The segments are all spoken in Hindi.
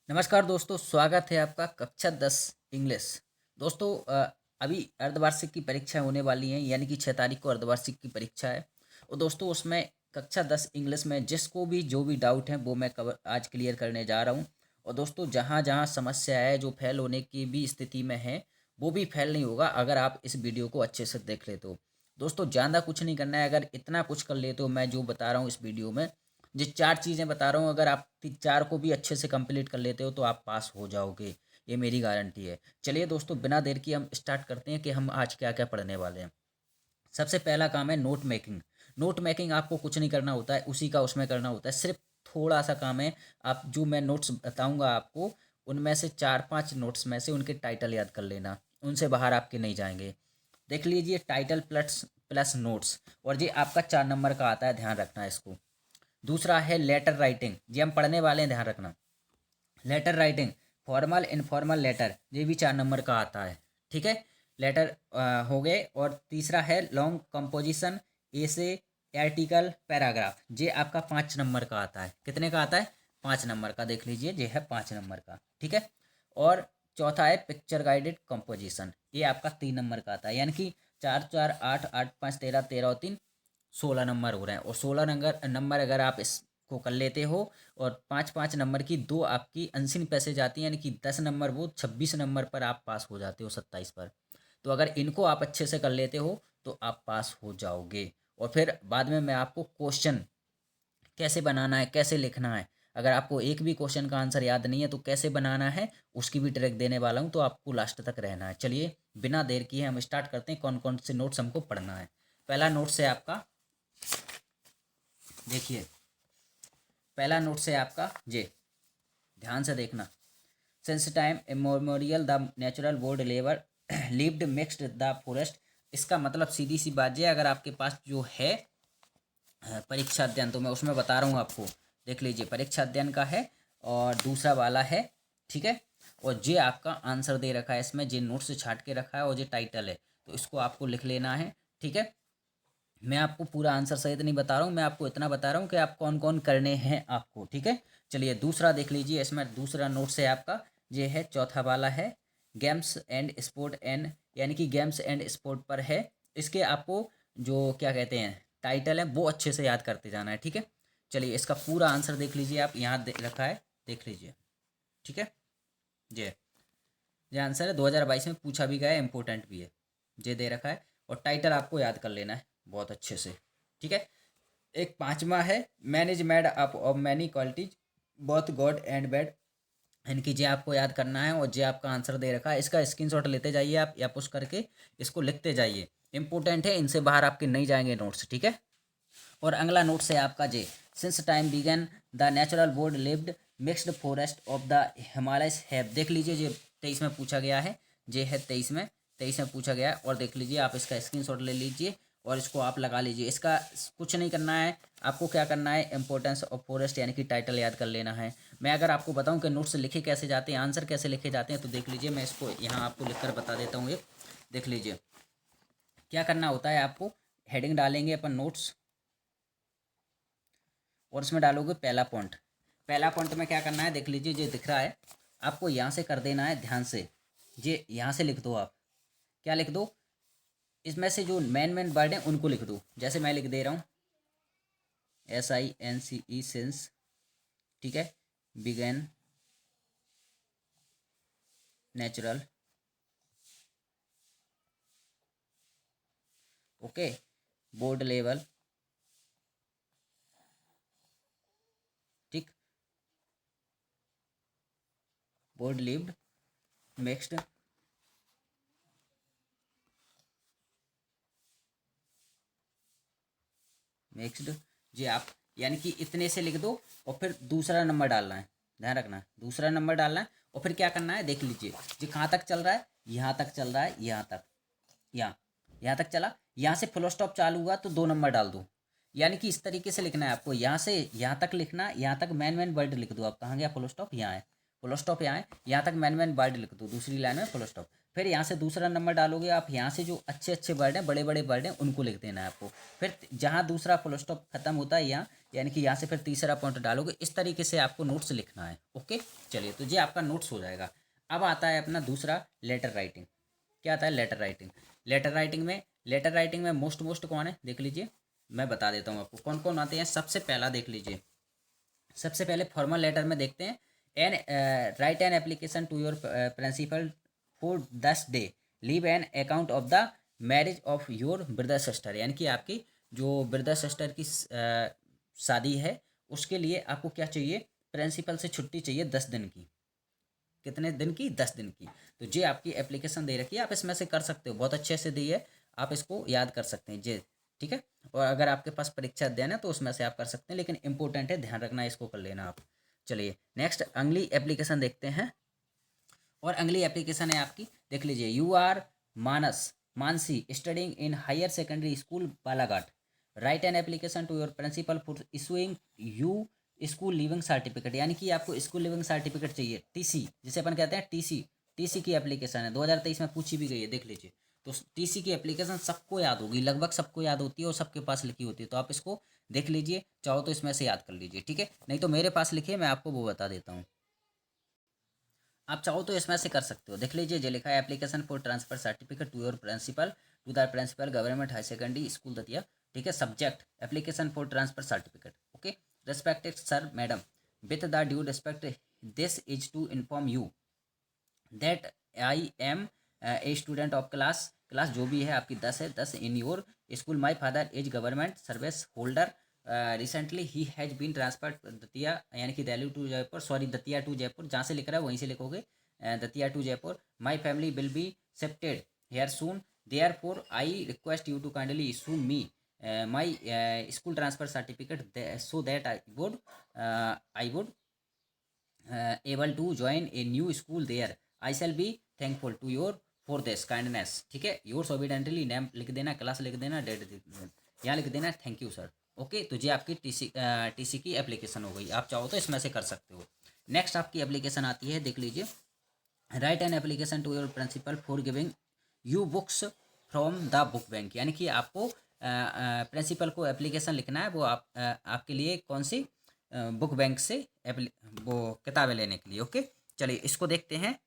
नमस्कार दोस्तों, स्वागत है आपका कक्षा 10 इंग्लिश। दोस्तों अभी अर्धवार्षिक की परीक्षा होने वाली है, यानी कि 6 तारीख को अर्धवार्षिक की परीक्षा है। और दोस्तों उसमें कक्षा 10 इंग्लिश में जिसको भी जो भी डाउट है वो मैं कवर आज क्लियर करने जा रहा हूँ। और दोस्तों जहाँ जहाँ समस्या है, जो फेल होने की भी स्थिति में है, वो भी फेल नहीं होगा अगर आप इस वीडियो को अच्छे से देख लेते हो। दोस्तों ज़्यादा कुछ नहीं करना है, अगर इतना कुछ कर लेते हो मैं जो बता रहा हूँ इस वीडियो में, जो 4 चीज़ें बता रहा हूँ, अगर आप 4 को भी अच्छे से कंप्लीट कर लेते हो तो आप पास हो जाओगे, ये मेरी गारंटी है। चलिए दोस्तों, बिना देर की हम स्टार्ट करते हैं कि हम आज क्या क्या पढ़ने वाले हैं। सबसे पहला काम है नोट मेकिंग। नोट मेकिंग आपको कुछ नहीं करना होता है, उसी का उसमें करना होता है, सिर्फ थोड़ा सा काम है। आप जो मैं नोट्स बताऊंगा आपको, उनमें से 4-5 नोट्स में से उनके टाइटल याद कर लेना, उनसे बाहर आपके नहीं जाएंगे। देख लीजिए, टाइटल प्लस प्लस नोट्स, और ये आपका 4 नंबर का आता है, ध्यान रखना इसको। दूसरा है लेटर राइटिंग, जी हम पढ़ने वाले हैं, ध्यान रखना। Letter writing, formal informal letter, ये भी 4 नंबर का आता है। ठीक है, लेटर हो गए। और तीसरा है लॉन्ग कंपोजिशन, एसे, आर्टिकल, पैराग्राफ, ये आपका 5 नंबर का आता है। कितने का आता है? 5 नंबर का। देख लीजिए, ये है 5 नंबर का। ठीक है। और चौथा है पिक्चर गाइडेड कंपोजिशन, ये आपका 3 नंबर का आता है। यानी कि 4 4 8 8 5 13, 13 और 3 16 नंबर हो रहे हैं। और 16 नंबर अगर आप इसको कर लेते हो, और 5 5 नंबर की दो आपकी अनसिन पैसेज आती हैं, यानी कि 10 नंबर, वो 26 नंबर पर आप पास हो जाते हो, 27 पर। तो अगर इनको आप अच्छे से कर लेते हो तो आप पास हो जाओगे। और फिर बाद में मैं आपको क्वेश्चन कैसे बनाना है, कैसे लिखना है, अगर आपको एक भी क्वेश्चन का आंसर याद नहीं है तो कैसे बनाना है, उसकी भी ट्रिक देने वाला हूँ, तो आपको लास्ट तक रहना है। चलिए बिना देर किए हम स्टार्ट करते हैं, कौन कौन से नोट्स हमको पढ़ना है। पहला नोट्स है आपका, देखिए, पहला नोट्स है आपका ये, ध्यान से देखना। Since time immemorial the natural world lever lived mixed the forest. इसका मतलब सीधी सी बात है, अगर आपके पास जो है परीक्षा अध्ययन, तो मैं उसमें बता रहा हूँ आपको। देख लीजिए, परीक्षा अध्ययन का है और दूसरा वाला है। ठीक है। और ये आपका आंसर दे रखा है इसमें, जे नोट से छाट के रखा है, और ये टाइटल है, तो इसको आपको लिख लेना है। ठीक है। मैं आपको पूरा आंसर सहित नहीं बता रहा हूँ, मैं आपको इतना बता रहा हूँ कि आप कौन कौन करने हैं आपको। ठीक है। चलिए दूसरा देख लीजिए, इसमें दूसरा नोट्स है आपका, ये है चौथा वाला है, गेम्स एंड स्पोर्ट एंड, यानी कि गेम्स एंड स्पोर्ट पर है। इसके आपको जो क्या कहते हैं टाइटल है, वो अच्छे से याद करते जाना है। ठीक है। चलिए इसका पूरा आंसर देख लीजिए, आप यहाँ रखा है, देख लीजिए। ठीक है। ये आंसर है, 2022 में पूछा भी गया है, इंपॉर्टेंट भी है, ये दे रखा है। और टाइटल आपको याद कर लेना है बहुत अच्छे से। ठीक है। एक पांचवा है, man is made up of many qualities both good and bad, इनकी जे आपको याद करना है। और जे आपका आंसर दे रखा है, इसका स्क्रीनशॉट लेते जाइए आप, या पुश करके इसको लिखते जाइए, इंपॉर्टेंट है, इनसे बाहर आपके नहीं जाएंगे नोट्स। ठीक है। और अगला नोट्स है आपका जे, since time began the natural world lived mixed forest of the Himalayas have. देख लीजिए, ये 23 में पूछा गया है, जे है 23 में पूछा गया है। और देख लीजिए, आप इसका स्क्रीनशॉट ले लीजिए और इसको आप लगा लीजिए। इसका कुछ नहीं करना है आपको, क्या करना है, इंपॉर्टेंस ऑफ फॉरेस्ट यानी कि टाइटल याद कर लेना है। मैं अगर आपको बताऊं कि नोट्स लिखे कैसे जाते हैं, आंसर कैसे लिखे जाते हैं, तो देख लीजिए, मैं इसको यहाँ आपको लिख कर बता देता हूँ। एक देख लीजिए, क्या करना होता है आपको, हेडिंग डालेंगे अपन नोट्स, और इसमें डालोगे पहला पॉइंट। पहला पॉइंट में क्या करना है, देख लीजिए, ये दिख रहा है आपको, यहाँ से कर देना है ध्यान से। ये यहाँ से लिख दो आप, क्या लिख दो, इसमें से जो मेन मेन वर्ड हैं उनको लिख दो। जैसे मैं लिख दे रहा हूँ, SINCE सिंस। ठीक है। Begin natural, okay, board level, ठीक, बोर्ड लिव्ड मिक्स्ड मिक्स्ड, जी आप, यानी कि इतने से लिख दो। और फिर दूसरा नंबर डालना है, ध्यान रखना, दूसरा नंबर डालना है। और फिर क्या करना है, देख लीजिए, जी कहाँ तक चल रहा है, यहाँ तक चल रहा है, यहाँ तक, यहाँ यहाँ तक चला, यहाँ से फुल स्टॉप चालू हुआ तो 2 नंबर डाल दो। यानी कि इस तरीके से लिखना है आपको, यहाँ से यहाँ तक लिखना, यहाँ तक मैन मैन वर्ड लिख दो आप, कहाँ गया फुल स्टॉप, यहाँ है, फुल स्टॉप यहाँ है, यहाँ तक मैन मैन वर्ड लिख दो, दूसरी लाइन में फुल स्टॉप। फिर यहाँ से दूसरा नंबर डालोगे आप, यहाँ से जो अच्छे अच्छे वर्ड हैं, बड़े बड़े वर्ड हैं, उनको लिख देना है आपको। फिर जहाँ दूसरा फुल स्टॉप खत्म होता है, यहाँ यानी कि यहाँ से फिर तीसरा पॉइंट डालोगे। इस तरीके से आपको नोट्स लिखना है। ओके, चलिए, तो ये आपका नोट्स हो जाएगा। अब आता है अपना दूसरा लेटर राइटिंग। क्या आता है? Letter writing. लेटर राइटिंग में मोस्ट कौन है देख लीजिए, मैं बता देता हूँ आपको कौन कौन आते हैं। सबसे पहला देख लीजिए, सबसे पहले फॉर्मल लेटर में देखते हैं। An write an application to your principal for 10 day leave an account of the marriage of your brother sister, यानी कि आपकी जो ब्रदर सिस्टर की शादी है उसके लिए आपको क्या चाहिए? प्रिंसिपल से छुट्टी चाहिए 10 दिन की। कितने दिन की? 10 दिन की। तो ये आपकी एप्लीकेशन दे रखी है, आप इसमें से कर सकते हो, बहुत अच्छे से दी है, आप इसको याद कर सकते हैं जे। ठीक है, और अगर आपके पास परीक्षा अध्ययन है तो उसमें से आप कर सकते हैं, लेकिन इंपॉर्टेंट है, ध्यान रखना, इसको कर लेना आप। चलिए नेक्स्ट अगली एप्लीकेशन देखते हैं। और अगली एप्लीकेशन है आपकी, देख लीजिए, you are Mansi studying in higher secondary school Balaghat, write an application to your principal for issuing you school leaving certificate, यानी कि आपको स्कूल लिविंग सर्टिफिकेट चाहिए, टीसी जिसे अपन कहते हैं टीसी। टीसी की एप्लीकेशन है, 2023 में पूछी भी गई है, देख लीजिए। तो टीसी की एप्लीकेशन सबको याद होगी, लगभग सबको याद होती है और सबके पास लिखी होती है, तो आप इसको देख लीजिए, चाहो तो इसमें से याद कर लीजिए। ठीक है, नहीं तो मेरे पास लिखिए, मैं आपको वो बता देता हूँ, आप चाहो तो इसमें से कर सकते हो। देख लीजिए, जो लिखा है, application for transfer certificate to your principal to the principal government high secondary school Datia. ठीक है, subject application for transfer certificate. Okay, respected sir madam, with the due respect, this is to inform you that I am a student of class जो भी है आपकी 10 है, 10 in your school. My father is government service holder, recently ही हैज बीन ट्रांसफर्ड दतिया, यानी कि Delhi to Jaipur, sorry Datia to Jaipur, जहाँ से लिख रहा है वहीं से लिखोगे, Datia to Jaipur. My family will be shifted here soon, therefore I request you to kindly issue me my school transfer certificate so that I would able to join a new school there. I shall be thankful to your for this kindness. ठीक है, yours obediently, नेम लिख देना, क्लास लिख देना, डेट यहाँ लिख देना, थैंक यू सर। ओके, तो ये आपकी टीसी की एप्लीकेशन हो गई, आप चाहो तो इसमें से कर सकते हो। नेक्स्ट आपकी एप्लीकेशन आती है, देख लीजिए, write an application to your principal for giving you books from the book bank, यानी कि आपको प्रिंसिपल को एप्लीकेशन लिखना है, वो आपके लिए कौन सी बुक बैंक से वो किताबें लेने के लिए। ओके, चलिए इसको देखते हैं।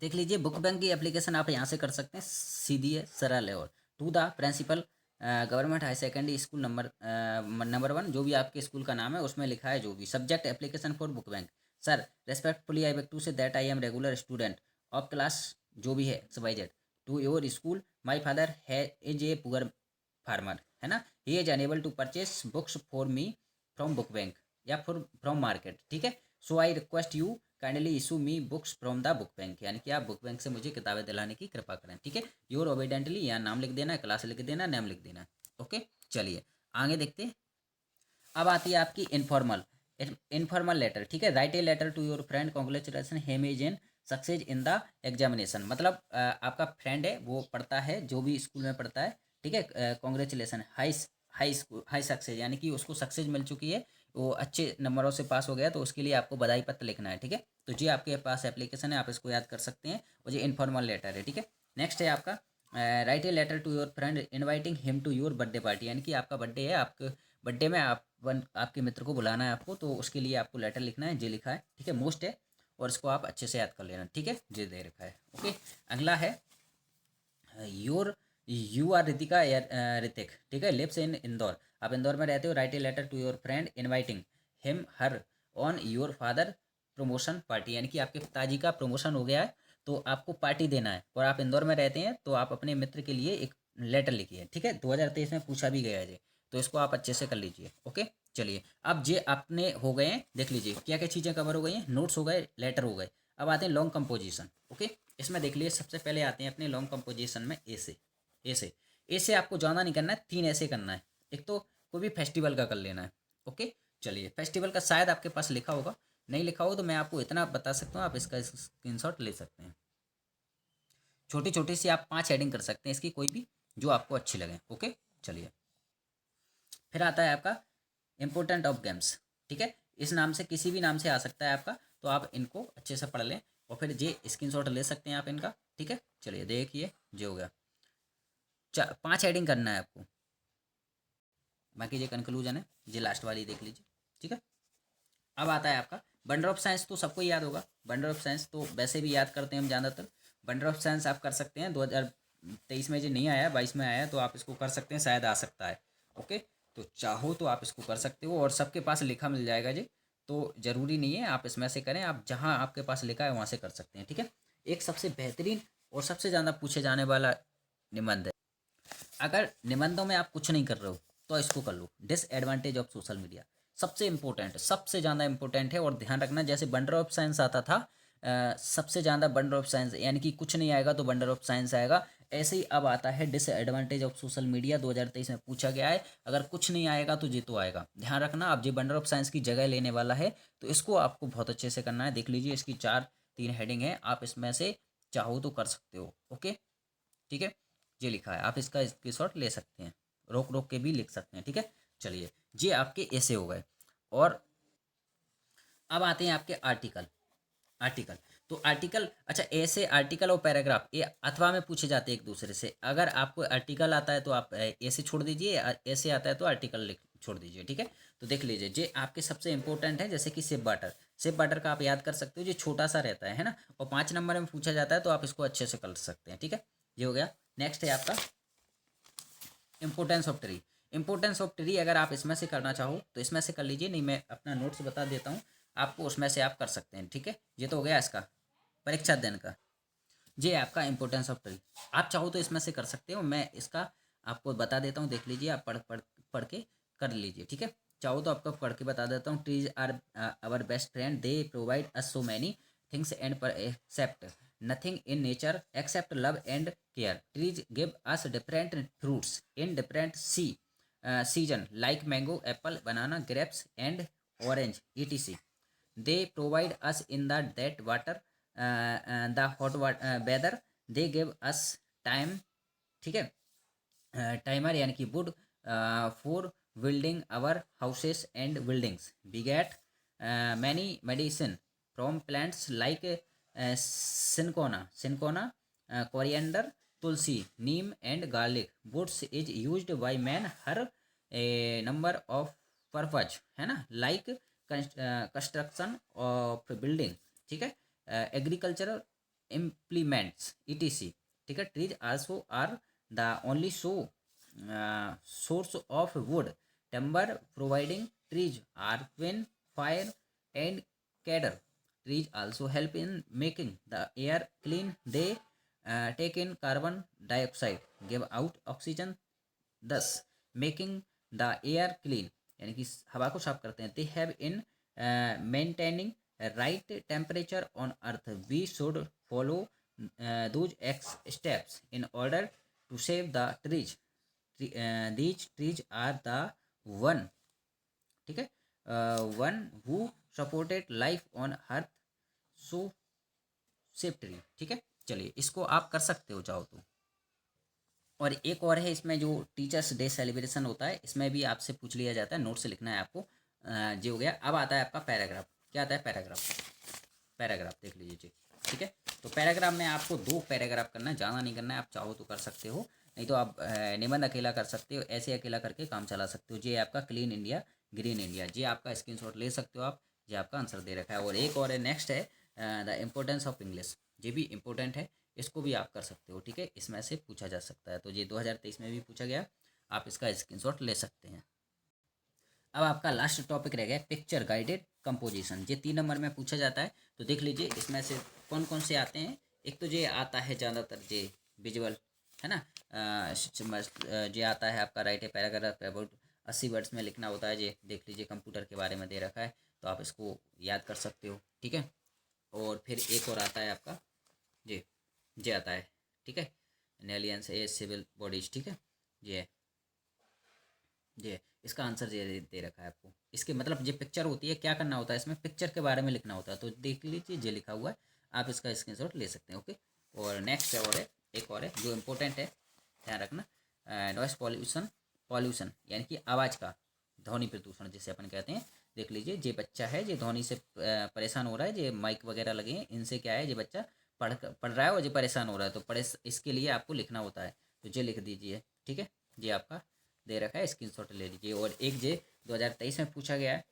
देख लीजिए, बुक बैंक की एप्लीकेशन आप यहाँ से कर सकते हैं, सीधी है, सरल है। और to the principal government high secondary school number 1, जो भी आपके स्कूल का नाम है उसमें लिखा है जो भी, subject application for book bank. Sir respectfully I beg to say that I am regular student of class जो भी है XYZ to your school. My father है इज ए पुअर फार्मर, है ना, he is unable to purchase books for me from book bank या फ्रॉम मार्केट। ठीक है, so I request you kindly issue me books from the book bank, यानी कि आप बुक बैंक से मुझे किताबें दिलाने की कृपा करें। ठीक है, योर ओबीडेंटली, यहाँ नाम लिख देना, क्लास लिख देना, नेम लिख देना। ओके, चलिए आगे देखते हैं। अब आती है आपकी इनफॉर्मल लेटर। ठीक है, write a letter to your friend congratulation him is in success in the examination, मतलब आपका फ्रेंड है, वो पढ़ता है, जो भी स्कूल में पढ़ता है। ठीक है, कॉन्ग्रेचुलेसन हाई सक्सेस, यानी कि उसको सक्सेस मिल चुकी है, वो अच्छे नंबरों से पास हो गया, तो उसके लिए आपको बधाई पत्र लिखना है। ठीक है, तो जी आपके पास एप्लीकेशन है, आप इसको याद कर सकते हैं, और ये इनफॉर्मल लेटर है। ठीक है, नेक्स्ट है आपका write a letter to your friend inviting him to your birthday party, यानी कि आपका बर्थडे है, आपके बर्थडे में आपके मित्र को बुलाना है आपको, तो उसके लिए आपको लेटर लिखना है, जे लिखा है। ठीक है, मोस्ट है, और इसको आप अच्छे से याद कर लेना। ठीक है, जे दे रखा है। ओके, अगला है your you are Ritika Ritik. ठीक है, लिव्स इन इंदौर, आप इंदौर में रहते हो, write a letter to your friend inviting him her on your father promotion party, यानी कि आपके पिताजी का प्रमोशन हो गया है, तो आपको पार्टी देना है, और आप इंदौर में रहते हैं, तो आप अपने मित्र के लिए एक लेटर लिखिए। ठीक है, 2023 में पूछा भी गया है, तो इसको आप अच्छे से कर लीजिए। ओके, चलिए, अब जे अपने हो गए हैं, देख लीजिए क्या क्या चीज़ें कवर हो गई हैं, नोट्स हो गए, लेटर हो गए। अब आते हैं लॉन्ग कंपोजिशन। ओके, इसमें देख लीजिए, सबसे पहले आते हैं अपने लॉन्ग कंपोजिशन में ए से आपको ज़्यादा नहीं करना है, 3 ऐसे करना है। एक तो कोई भी फेस्टिवल का कर लेना है। ओके, चलिए, फेस्टिवल का शायद आपके पास लिखा होगा, नहीं लिखा हो तो मैं आपको इतना बता सकता हूँ, आप इसका स्क्रीनशॉट ले सकते हैं। छोटी छोटी सी आप 5 हेडिंग कर सकते हैं इसकी, कोई भी जो आपको अच्छी लगे। ओके, चलिए, फिर आता है आपका इम्पोर्टेंट ऑफ गेम्स। ठीक है, इस नाम से किसी भी नाम से आ सकता है आपका, तो आप इनको अच्छे से पढ़ लें, और फिर ये स्क्रीनशॉट ले सकते हैं आप इनका। ठीक है, चलिए देखिए, जो हो गया, 5 हेडिंग करना है आपको। बाकी ये कंक्लूजन है, ये लास्ट वाली देख लीजिए, ठीक है। अब आता है आपका बंडल ऑफ साइंस, तो सबको याद होगा बंडल ऑफ साइंस, तो वैसे भी याद करते हैं हम ज़्यादातर। बंडल ऑफ साइंस आप कर सकते हैं, 2023 में जो नहीं आया 22 में आया, तो आप इसको कर सकते हैं, शायद आ सकता है। ओके, तो चाहो तो आप इसको कर सकते हो, और सबके पास लिखा मिल जाएगा जी, तो ज़रूरी नहीं है आप इसमें से करें, आप जहाँ आपके पास लिखा है वहाँ से कर सकते हैं, ठीक है। एक सबसे बेहतरीन और सबसे ज़्यादा पूछे जाने वाला निबंध है। अगर निबंधों में आप कुछ नहीं कर रहे हो तो इसको कर लो, डिसएडवांटेज ऑफ सोशल मीडिया। सबसे इंपॉर्टेंट, सबसे ज़्यादा इंपॉर्टेंट है, और ध्यान रखना, जैसे बंडल ऑफ साइंस आता था, सबसे ज़्यादा बंडल ऑफ साइंस, यानी कि कुछ नहीं आएगा तो बंडल ऑफ साइंस आएगा, ऐसे ही अब आता है डिसएडवांटेज ऑफ सोशल मीडिया, 2023 में पूछा गया है। अगर कुछ नहीं आएगा तो ये तो आएगा, ध्यान रखना। अब ये बंडल ऑफ साइंस की जगह लेने वाला है, तो इसको आपको बहुत अच्छे से करना है। देख लीजिए, इसकी 3 हेडिंग है, आप इसमें से चाहो तो कर सकते हो। ओके, ठीक है, ये लिखा है, आप इसका स्क्रीनशॉट ले सकते हैं, रोक रोक के भी लिख सकते हैं, ठीक है। चलिए, ये आपके ऐसे हो गए। और अब आते हैं आपके आर्टिकल। आर्टिकल, तो आर्टिकल, अच्छा, ऐसे आर्टिकल और पैराग्राफ ये अथवा में पूछे जाते हैं एक दूसरे से। अगर आपको आर्टिकल आता है तो आप ऐसे छोड़ दीजिए, ऐसे आता है तो आर्टिकल लिख छोड़ दीजिए, ठीक है। तो देख लीजिए, ये आपके सबसे इंपॉर्टेंट है, जैसे कि सेप वाटर। सेप वाटर का आप याद कर सकते हो, ये छोटा सा रहता है ना, और 5 नंबर में पूछा जाता है, तो आप इसको अच्छे से कर सकते हैं, ठीक है। ये हो गया। नेक्स्ट है आपका importance of tree. Importance of tree अगर आप इसमें से करना चाहो तो इसमें से कर लीजिए, नहीं मैं अपना नोट्स बता देता हूँ आपको, उसमें से आप कर सकते हैं, ठीक है। ये तो हो गया इसका परीक्षा दिन का, ये आपका इंपोर्टेंस ऑफ ट्री। आप चाहो तो इसमें से कर सकते हो, मैं इसका आपको बता देता हूँ, देख लीजिए, आप पढ़ पढ़ पढ़ के कर लीजिए, ठीक है। चाहो तो आपको पढ़ के बता देता हूँ। Trees are our best friend, they provide us so many things and पर except nothing in nature except love and care. Trees give us different fruits in different season like mango, apple, banana, grapes and orange etc. They provide us in that water, the hot water weather. They give us time, ठीक है, टाइमर यानी कि wood for building our houses and buildings, we get many medicine from plants like cinchona, coriander, tulsi, neem and garlic. Woods is used by man her a number of purpose, है ना, लाइक कंस्ट्रक्शन ऑफ बिल्डिंग, ठीक है, एग्रीकल्चरल इम्प्लीमेंट्स ईटीसी, ठीक है। Trees also are the only source of wood timber providing trees are wind, fire and cattle. Trees also help in making the air clean. They take in carbon dioxide, give out oxygen, thus making the air clean, यानी कि हवा को साफ करते हैं। They have in maintaining right temperature on earth. We should follow those steps in order to save the trees. These trees are the one, ठीक है, one who supported life on earth, so save tree, ठीक है। चलिए, इसको आप कर सकते हो चाहो तो। और एक और है इसमें, जो टीचर्स डे सेलिब्रेशन होता है, इसमें भी आपसे पूछ लिया जाता है, नोट से लिखना है आपको। जो हो गया। अब आता है आपका पैराग्राफ। क्या आता है पैराग्राफ? पैराग्राफ देख लीजिए जी, ठीक है। तो पैराग्राफ में आपको 2 पैराग्राफ करना है, ज़्यादा नहीं करना है। आप चाहो तो कर सकते हो, नहीं तो आप निबंध अकेला कर सकते हो, ऐसे अकेला करके काम चला सकते हो। ये आपका क्लीन इंडिया ग्रीन इंडिया, ये आपका स्क्रीनशॉट ले सकते हो आप, ये आपका आंसर दे रखा है। और एक और है, नेक्स्ट है द इम्पोर्टेंस ऑफ इंग्लिश, ये भी इंपॉर्टेंट है, इसको भी आप कर सकते हो, ठीक है। इसमें से पूछा जा सकता है, तो ये 2023 में भी पूछा गया, आप इसका स्क्रीनशॉट ले सकते हैं। अब आपका लास्ट टॉपिक रह गया पिक्चर गाइडेड कंपोजिशन, ये 3 नंबर में पूछा जाता है। तो देख लीजिए, इसमें से कौन कौन से आते हैं। एक तो ये आता है ज़्यादातर, ये विजुअल, है ना, ये आता है आपका write a paragraph about 80 words में लिखना होता है। ये देख लीजिए, कंप्यूटर के बारे में दे रखा है, तो आप इसको याद कर सकते हो, ठीक है। और फिर एक और आता है आपका, ये आता है, ठीक है, एलियंस ए सिविल बॉडीज, ठीक है। ये ये इसका आंसर ये दे रखा है आपको। इसके मतलब ये पिक्चर होती है, क्या करना होता है इसमें, पिक्चर के बारे में लिखना होता है। तो देख लीजिए, ये लिखा हुआ है, आप इसका स्क्रीनशॉट ले सकते हैं, ओके। और नेक्स्ट और है, एक और है जो इम्पोर्टेंट है, ध्यान रखना, नॉइस पॉल्यूशन, पॉल्यूशन यानी कि आवाज़ का, ध्वनि प्रदूषण जिसे अपन कहते हैं। देख लीजिए, ये बच्चा है, ये ध्वनि से परेशान हो रहा है, ये माइक वगैरह लगे हैं, इनसे क्या है, ये बच्चा पढ़ रहा है और ये परेशान हो रहा है, तो इसके लिए आपको लिखना होता है, तो ये लिख दीजिए, ठीक है। ये आपका दे रखा है, स्क्रीनशॉट ले लीजिए। और एक जे 2023 में पूछा गया है,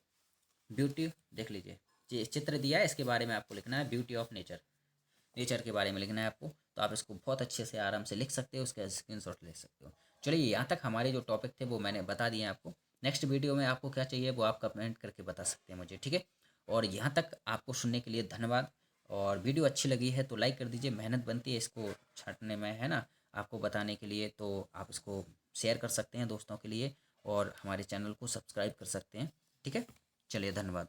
ब्यूटी, देख लीजिए, ये चित्र दिया है, इसके बारे में आपको लिखना है, ब्यूटी ऑफ नेचर, नेचर के बारे में लिखना है आपको। तो आप इसको बहुत अच्छे से आराम से लिख सकते हो, उसका स्क्रीनशॉट ले सकते हो। चलिए, यहाँ तक हमारे जो टॉपिक थे वो मैंने बता दिए आपको। नेक्स्ट वीडियो में आपको क्या चाहिए वो आप कमेंट करके बता सकते हैं मुझे, ठीक है। और यहाँ तक आपको सुनने के लिए धन्यवाद। और वीडियो अच्छी लगी है तो लाइक कर दीजिए, मेहनत बनती है इसको छांटने में, है ना, आपको बताने के लिए। तो आप इसको शेयर कर सकते हैं दोस्तों के लिए, और हमारे चैनल को सब्सक्राइब कर सकते हैं, ठीक है। चलिए, धन्यवाद।